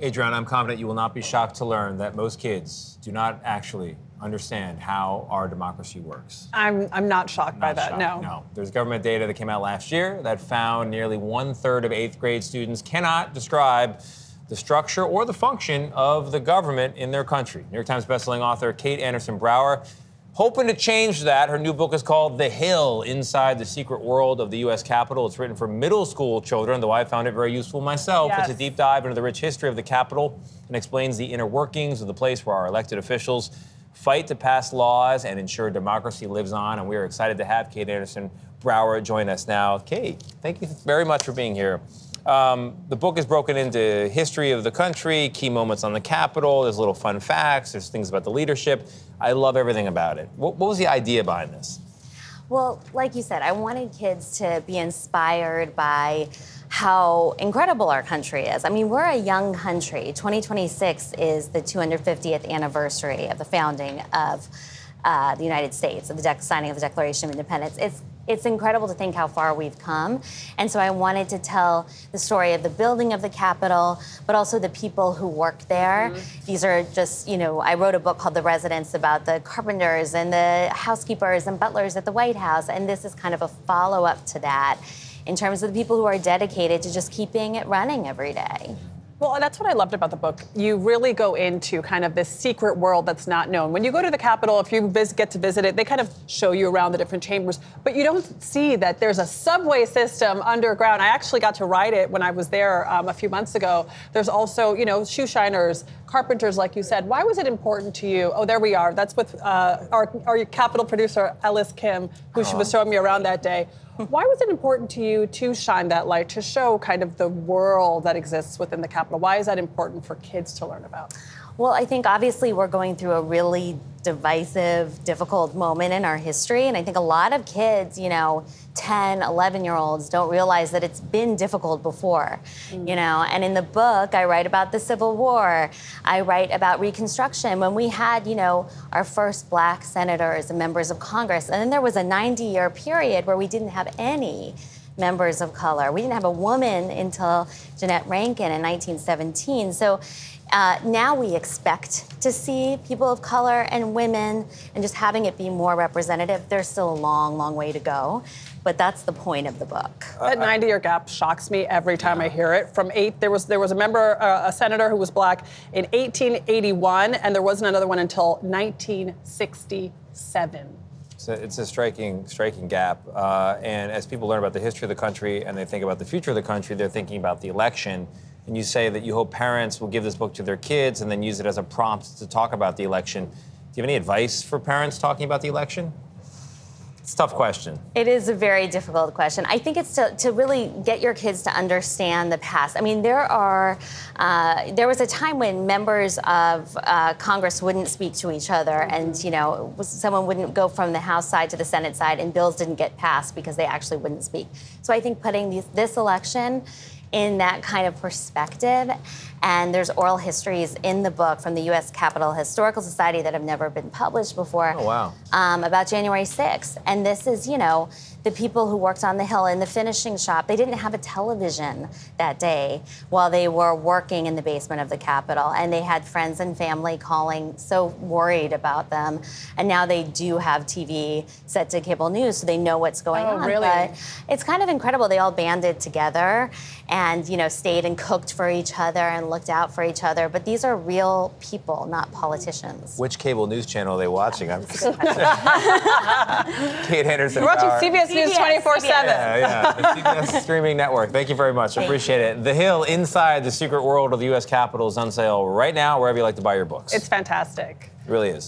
Adrian, I'm confident you will not be shocked to learn that most kids do not actually understand how our democracy works. I'm not shocked by that, no. No. There's government data that came out last year that found nearly 1/3 of 8th grade students cannot describe the structure or the function of the government in their country. New York Times bestselling author Kate Andersen Brower hoping to change that. Her new book is called The Hill, Inside the Secret World of the U.S. Capitol. It's written for middle school children, though I found it very useful myself. Yes. It's a deep dive into the rich history of the Capitol and explains the inner workings of the place where our elected officials fight to pass laws and ensure democracy lives on. And we are excited to have Kate Andersen Brower join us now. Kate, thank you very much for being here. The book is broken into history of the country, key moments on the Capitol. There's little fun facts. There's things about the leadership. I love everything about it. What was the idea behind this? Well, like you said, I wanted kids to be inspired by how incredible our country is. I mean, we're a young country. 2026 is the 250th anniversary of the founding of the United States, of the signing of the Declaration of Independence. It's incredible to think how far we've come. And so I wanted to tell the story of the building of the Capitol, but also the people who work there. Mm-hmm. These are just, I wrote a book called The Residents about the carpenters and the housekeepers and butlers at the White House. And this is kind of a follow-up to that in terms of the people who are dedicated to just keeping it running every day. Well, that's what I loved about the book. You really go into kind of this secret world that's not known. When you go to the Capitol, if you get to visit it, they kind of show you around the different chambers, but you don't see that there's a subway system underground. I actually got to ride it when I was there a few months ago. There's also, shoe shiners, carpenters, like you said. Why was it important to you? Oh, there we are. That's with our Capitol producer, Ellis Kim, who she was showing me around that day. Why was it important to you to shine that light, to show kind of the world that exists within the Capitol? Why is that important for kids to learn about? Well, I think obviously we're going through a really divisive, difficult moment in our history. And I think a lot of kids, 10, 11-year-olds don't realize that it's been difficult before, And in the book, I write about the Civil War. I write about Reconstruction, when we had, our first Black senators and members of Congress. And then there was a 90-year period where we didn't have any members of color. We didn't have a woman until Jeanette Rankin in 1917. So now we expect to see people of color and women, and just having it be more representative. There's still a long, long way to go, but that's the point of the book. That 90-year gap shocks me every time I hear it. There was a member, a senator who was Black in 1881, and there wasn't another one until 1967. So it's a striking gap. And as people learn about the history of the country and they think about the future of the country, they're thinking about the election. And you say that you hope parents will give this book to their kids and then use it as a prompt to talk about the election. Do you have any advice for parents talking about the election? It's a tough question. It is a very difficult question. I think it's to really get your kids to understand the past. I mean, there was a time when members of Congress wouldn't speak to each other, and someone wouldn't go from the House side to the Senate side, and bills didn't get passed because they actually wouldn't speak. So I think putting this election in that kind of perspective, and there's oral histories in the book from the U.S. Capitol Historical Society that have never been published before. Oh, wow. About January 6th. And this is, the people who worked on the Hill in the finishing shop. They didn't have a television that day while they were working in the basement of the Capitol. And they had friends and family calling, so worried about them. And now they do have TV set to cable news, so they know what's going on. Really? But it's kind of incredible. They all banded together and, stayed and cooked for each other and looked out for each other. But these are real people, not politicians. Which cable news channel are they watching? Kate Andersen We're watching Brower. CBS News 24/7. Yeah, the CBS streaming network. Thank you very much. Appreciate it. The Hill, Inside the Secret World of the U.S. Capitol is on sale right now, wherever you like to buy your books. It's fantastic. It really is.